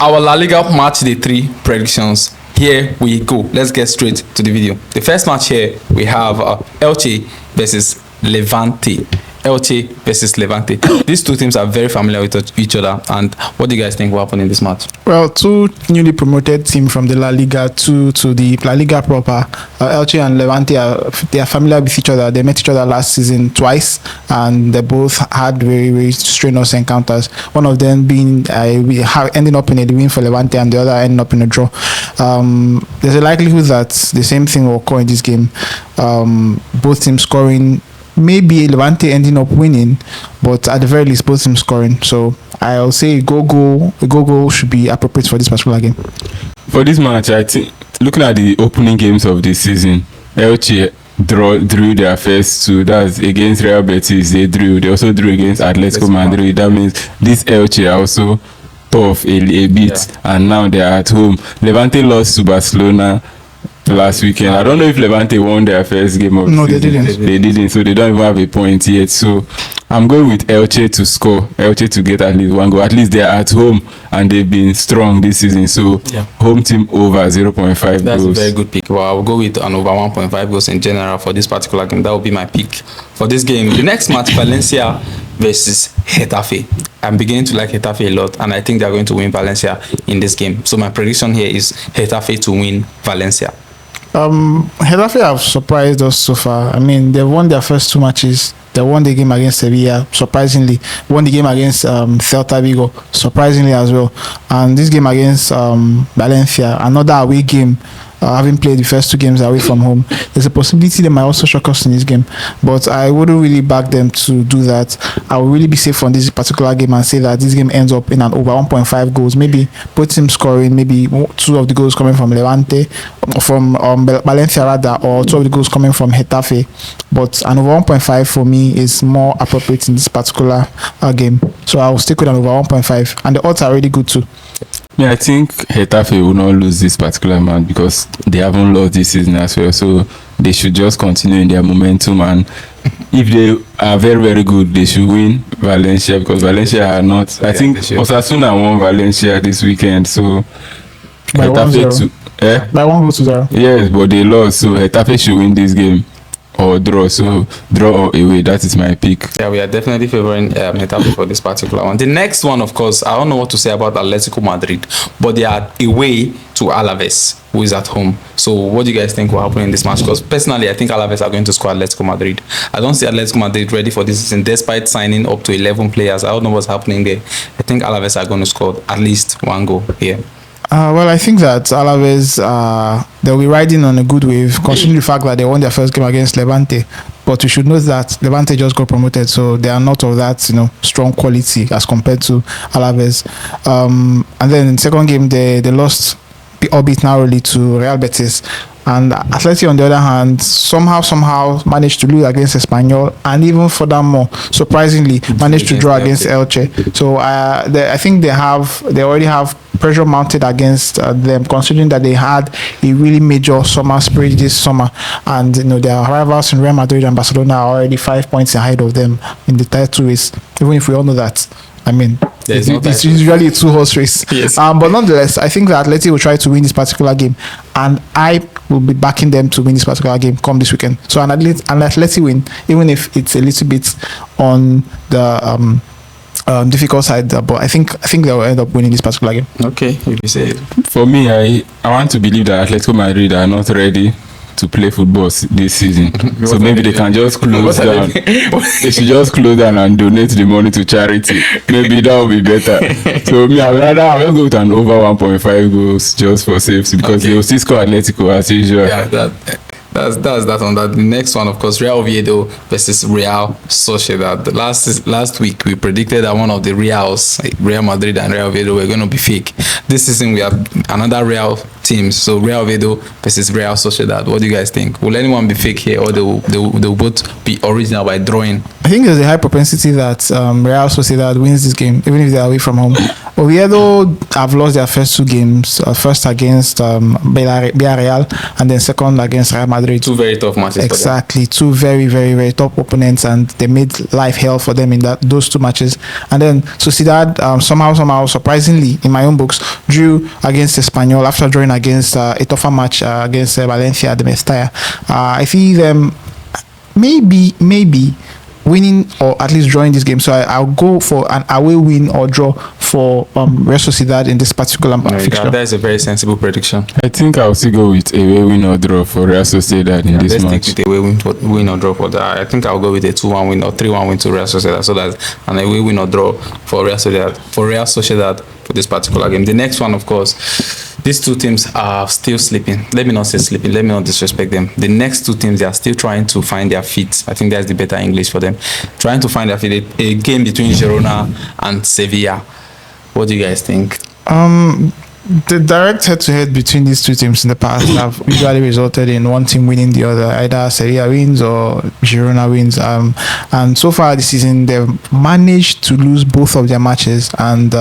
Our La Liga Matchday 3 predictions. Here we go. Let's get straight to the video. The first match here, we have Elche versus Levante. Elche versus Levante. These two teams are very familiar with each other. And what do you guys think will happen in this match? Well, two newly promoted teams from the La Liga to the La Liga proper. Elche and Levante they are familiar with each other. They met each other last season twice, and they both had very, very strenuous encounters. One of them being ending up in a win for Levante, and the other ending up in a draw. There's a likelihood that the same thing will occur in this game. Both teams scoring. Maybe Levante ending up winning, but at the very least, both teams scoring. So I'll say a goal should be appropriate for this particular game. For this match, I think looking at the opening games of this season, Elche drew their first two. That's against Real Betis. They also drew against Atletico Madrid. That means this Elche are also tough a bit, and now they are at home. Levante lost to Barcelona last weekend. I don't know if Levante won their first game of the season. They didn't, so they don't even have a point yet. So I'm going with Elche to score, Elche to get at least one goal. At least they're at home and they've been strong this season. So home team over 0.5 goals. That's a very good pick. Well, I'll go with an over 1.5 goals in general for this particular game. That will be my pick for this game. The next match, Valencia versus Getafe. I'm beginning to like Getafe a lot, and I think they're going to win Valencia in this game. So my prediction here is Getafe to win Valencia. Getafe have surprised us so far. I mean, they won their first two matches. They won the game against Sevilla, surprisingly. Won the game against Celta Vigo, surprisingly as well. And this game against Valencia, another away game. Having played the first two games away from home, there's a possibility they might also shock us in this game, but I wouldn't really back them to do that. I will really be safe on this particular game and say that this game ends up in an over 1.5 goals, maybe both teams scoring, maybe two of the goals coming from Levante, from Valencia rather, or two of the goals coming from Getafe. But an over 1.5 for me is more appropriate in this particular game, so I will stick with an over 1.5, and the odds are really good too. Yeah, I think Getafe will not lose this particular match because they haven't lost this season as well. So they should just continue in their momentum. And if they are very, very good, they should win Valencia because Valencia are not. I think Osasuna won Valencia this weekend. So by Getafe by 1-0. Yes, but they lost. So Getafe should win this game or draw. So draw or away. That is my pick. Yeah, we are definitely favoring Getafe for this particular one. The next one, of course, I don't know what to say about Atletico Madrid, but they are away to Alaves, who is at home. So what do you guys think will happen in this match? Because personally, I think Alaves are going to score Atletico Madrid. I don't see Atletico Madrid ready for this season, despite signing up to 11 players. I don't know what's happening there. I think Alaves are going to score at least one goal here. Well, I think that Alaves, they'll be riding on a good wave, considering the fact that they won their first game against Levante. But we should note that Levante just got promoted, so they are not of that, strong quality as compared to Alaves. And then in the second game, they lost, albeit narrowly, to Real Betis. And Atletico, on the other hand, somehow managed to lose against Espanyol, and even furthermore, surprisingly, managed to draw against Elche. So I think they already have pressure mounted against them, considering that they had a really major summer spree this summer, and their rivals in Real Madrid and Barcelona are already 5 points ahead of them in the title race. Even if we all know that, I mean, it's usually a two-horse race. Yes. But nonetheless, I think that Atleti will try to win this particular game, and I will be backing them to win this particular game come this weekend. So an Atleti win, even if it's a little bit on the difficult side, but I think they will end up winning this particular game. Okay, you say it. For me, I want to believe that Atletico Madrid are not ready to play football this season. So maybe they can just close down. They should just close down and donate the money to charity. Maybe that would be better. So me, I will go with an over 1.5 goals just for safety, because they will still score Atletico as usual. Yeah, that's that on that. The next one, of course, Real Oviedo versus Real Sociedad. Last week we predicted that one of the Reals, Real Madrid and Real Oviedo, were going to be fake. This season we have another Real team, so Real Oviedo versus Real Sociedad. What do you guys think? Will anyone be fake here, or they will both be original by drawing? I think there's a high propensity that Real Sociedad wins this game, even if they're away from home. Oviedo have lost their first two games. First against Villarreal, and then second against Real Madrid. Two very tough matches. Exactly, two very, very, very top opponents, and they made life hell for them in those two matches. And then Sociedad, somehow, surprisingly, in my own books, drew against Espanyol after drawing against a tougher match against Valencia at the Mestalla. I see them maybe winning or at least drawing this game. So I'll go for an away win or draw for Real Sociedad in this particular fixture. That is a very sensible prediction. I think I'll still go with away win or draw for Real Sociedad in this match. Let's stick with away win or draw for that. I think I'll go with a 2-1 win or 3-1 win to Real Sociedad. So that's an away win or draw for Real Sociedad for this particular game. The next one, of course, these two teams are still sleeping. Let me not say sleeping. Let me not disrespect them. The next two teams, they are still trying to find their feet. I think that's the better English for them. Trying to find their feet. A game between Girona and Sevilla. What do you guys think? The direct head-to-head between these two teams in the past have usually resulted in one team winning the other. Either Sevilla wins or Girona wins. And so far this season, they've managed to lose both of their matches. And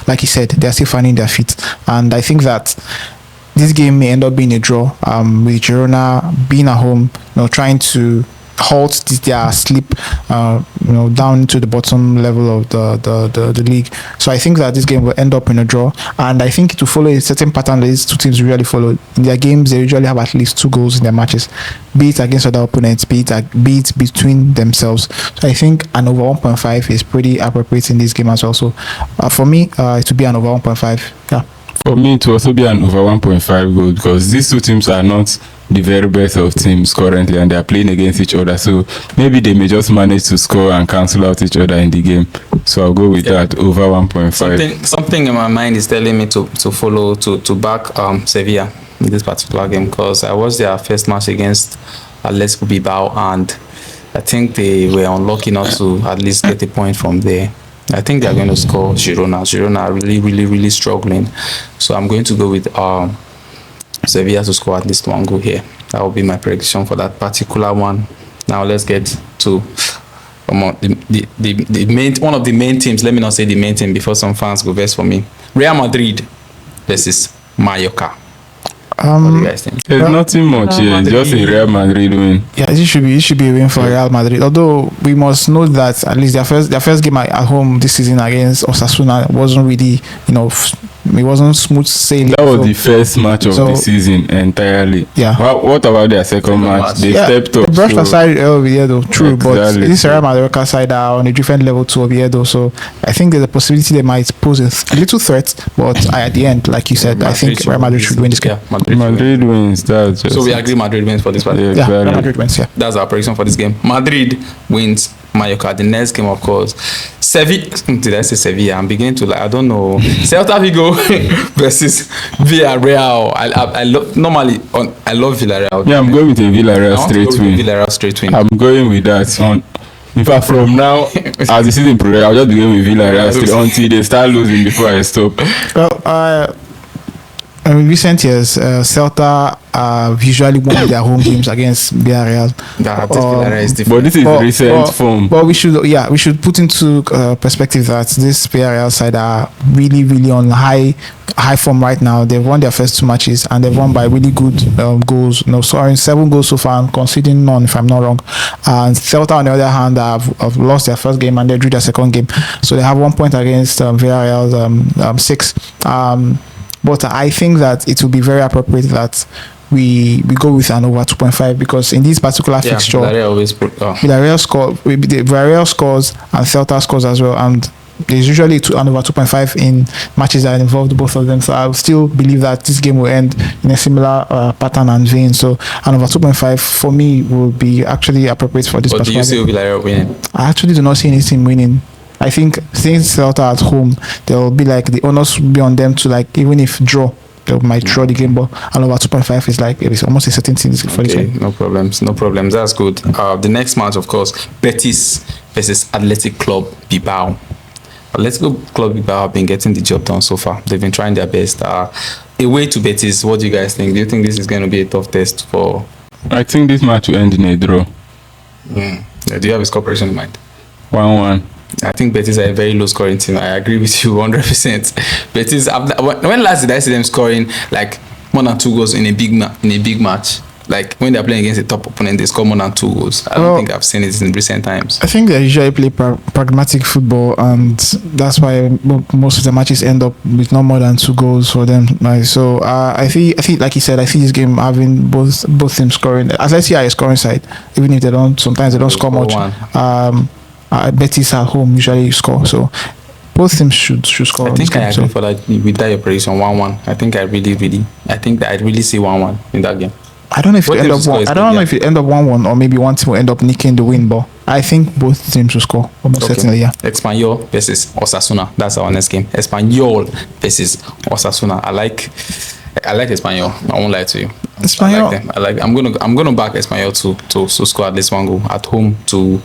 like you said, they're still finding their feet. And I think that this game may end up being a draw, with Girona being at home, trying to halt their slip down to the bottom level of the league. So I think that this game will end up in a draw, and I think it will follow a certain pattern that these two teams usually follow. In their games, they usually have at least 2 goals in their matches, be it against other opponents, be it between themselves. So I think an over 1.5 is pretty appropriate in this game as well. So for me, it will be an over 1.5. Yeah. For me, it will also be an over 1.5 goal, because these two teams are not the very best of teams currently, and they are playing against each other. So maybe they may just manage to score and cancel out each other in the game. So I'll go with that over 1.5. Something in my mind is telling me to back Sevilla in this particular game, because I watched their first match against Atletico Bilbao, and I think they were unlucky not to at least get a point from there. I think they are going to score Girona. Girona are really struggling. So I'm going to go with Sevilla to score at least 1 goal here. That will be my prediction for that particular one. Now let's get to the main, one of the main teams. Let me not say the main team before some fans go vex for me. Real Madrid versus Mallorca. What do you guys think? There's nothing much here, just a Real Madrid win. Yeah, it should be a win for Real Madrid. Although we must note that at least their first game at home this season against Osasuna wasn't really, it wasn't smooth sailing. That was the first match of the season entirely. Yeah. What about their second match? They stepped up. They brushed aside Oviedo, true, exactly. But this Real Mallorca side are on a different level to Oviedo, so I think there's a possibility they might pose a little threat, but at the end, like you said, I think Real Madrid should win this game. Yeah, Madrid wins. That's just so we agree Madrid wins for this part. Yeah, exactly. Real Madrid wins. Yeah, that's our prediction for this game. Madrid wins Mallorca. The next game, of course, Sevilla. Did I say Sevilla? I'm beginning to I don't know. Celta Vigo versus Villarreal. I love Villarreal. Yeah, I'm going with a Villarreal straight win. I'm going with that. In fact, from now, as the season progresses, I'll just be going with Villarreal until they start losing before I stop. Well, in recent years, Celta usually won their home games against Villarreal. Villarreal is different. But this is recent form. But we should put into perspective that this Villarreal side are really on high form right now. They've won their first 2 matches and they've won by really good goals. Scoring 7 goals so far and conceding none, if I'm not wrong. And Celta, on the other hand, have lost their first game and they drew their second game. So they have 1 point against Villarreal's 6. But I think that it will be very appropriate that we go with an over 2.5, because in this particular fixture, Villarreal scores and Celta scores as well, and there's usually an over 2.5 in matches that involve both of them. So I still believe that this game will end in a similar pattern and vein. So an over 2.5 for me will be actually appropriate for this. But do you see Villarreal winning? I actually do not see any team winning. I think since Celta at home, there will be the onus will be on them to even if draw, they might draw the game, but and over 2.5 is it's almost a certain thing for this one. No problems. That's good. The next match, of course, Betis versus Athletic Club Bilbao. Atletico Club Bilbao have been getting the job done so far. They've been trying their best. Away to Betis, what do you guys think? Do you think this is going to be a tough test for? I think this match will end in a draw. Do you have a score prediction in mind? 1-1. I think Betis are a very low scoring team. I agree with you 100%. Betis, when last did I see them scoring like more than 2 goals in a big match? Like when they're playing against a top opponent, they score more than 2 goals. I don't think I've seen it in recent times. I think they usually play pragmatic football, and that's why most of the matches end up with no more than 2 goals for them. Right? So I think like you said, I see this game having both teams scoring. Atletico are a scoring side, even if they don't. Sometimes they don't score much. Betis at home usually score. So both teams should score. I think I agree for that. With that, your prediction 1-1. I think I really see 1-1 in that game. I don't know if it end up 1. I don't know if it end up 1-1 or maybe one team will end up nicking the win, but I think both teams will score almost certainly. Yeah. Espanyol versus Osasuna. That's our next game. Espanyol versus Osasuna. I like Espanyol. I won't lie to you. Espanyol. I like them. I'm gonna back Espanyol to score at least 1 goal at home to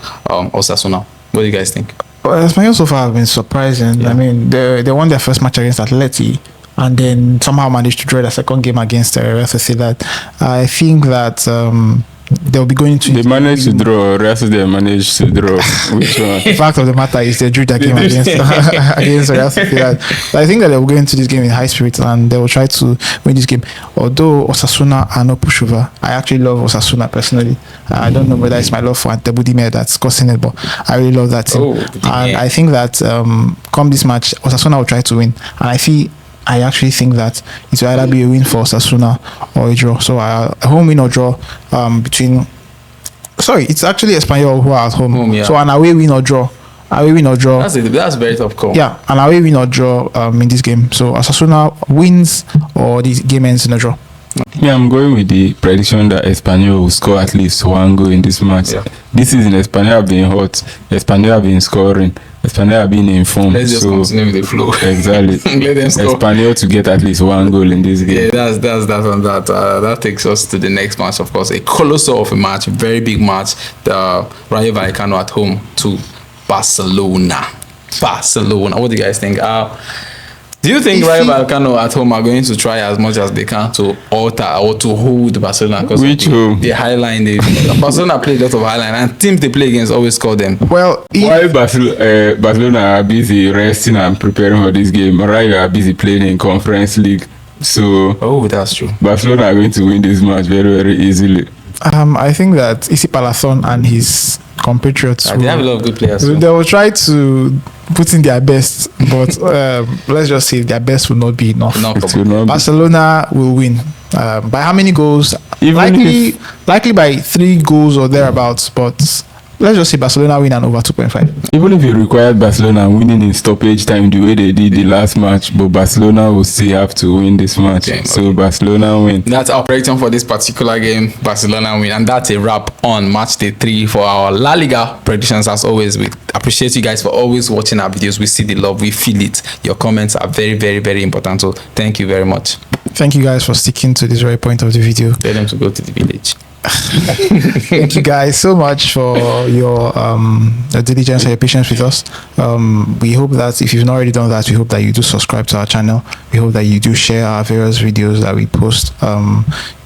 Osasuna. What do you guys think? Well, Espanyol so far have been surprising. Yeah. I mean, they won their first match against Atleti, and then somehow managed to draw the second game against Real Sociedad. I think that they'll be going to... They managed to draw, Real Sociedad managed to draw. Which one? The fact of the matter is they drew that game against Real Sociedad. So I think that they'll go into this game in high spirits and they will try to win this game. Although Osasuna are no pushover, I actually love Osasuna personally. I don't know whether it's my love for Antebudime that's causing it, but I really love that team. And I think that come this match, Osasuna will try to win. And I actually think that it will either be a win for Osasuna or a draw. So a home win or draw it's actually Espanyol who are at home. So an away win or draw. That's a very tough call. Yeah, an away win or draw in this game. So Osasuna wins or the game ends in a draw. Yeah, I'm going with the prediction that Espanyol will score at least 1 goal in this match. Yeah. This season, Espanyol have been hot. Espanyol have been scoring. Espanyol have been informed. Let's just continue with the flow. Exactly. Let them score. Espanyol to get at least 1 goal in this game. Yeah, that's that on that. That takes us to the next match, of course. A colossal of a match, a very big match. The Rayo Vallecano at home to Barcelona. What do you guys think? Do you think Rayo Vallecano at home are going to try as much as they can to alter or to hold Barcelona? Which home? The highline. Barcelona play a lot of highline, and teams they play against always score them. Well, while Barcelona are busy resting and preparing for this game, Rayo are busy playing in Conference League. So, that's true. Barcelona are going to win this match very, very easily. I think that Isi Palazón and his compatriots they have a lot of good players. They will try to put in their best, but let's just say their best will not be enough. Barcelona will win. By how many goals? Likely by 3 goals or thereabouts, but let's just say Barcelona win and over 2.5. Even if you required Barcelona winning in stoppage time the way they did the last match, but Barcelona will still have to win this match. So Barcelona win. That's our prediction for this particular game. Barcelona win. And that's a wrap on match day 3 for our La Liga predictions. As always, we appreciate you guys for always watching our videos. We see the love, we feel it. Your comments are very, very, very important. So thank you very much. Thank you guys for sticking to this very point of the video. Tell them to go to the village. Thank you guys so much for your diligence and your patience with us. We hope that if you've not already done that, we hope that you do subscribe to our channel. We hope that you do share our various videos that we post.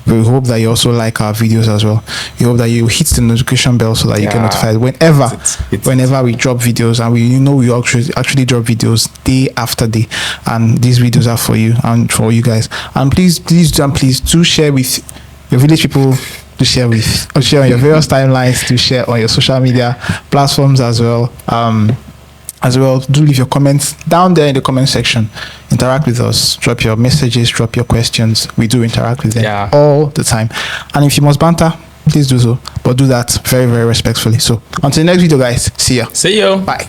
We hope that you also like our videos as well. We hope that you hit the notification bell so that you get notified whenever we drop videos, and we actually drop videos day after day, and these videos are for you and for you guys. And please do share with your village people, to share on your various timelines, to share on your social media platforms as well. Do leave your comments down there in the comment section. Interact with us, drop your messages, drop your questions. We do interact with them all the time. And if you must banter, please do so, but do that very, very respectfully. So until the next video, guys, see ya. See you. Bye.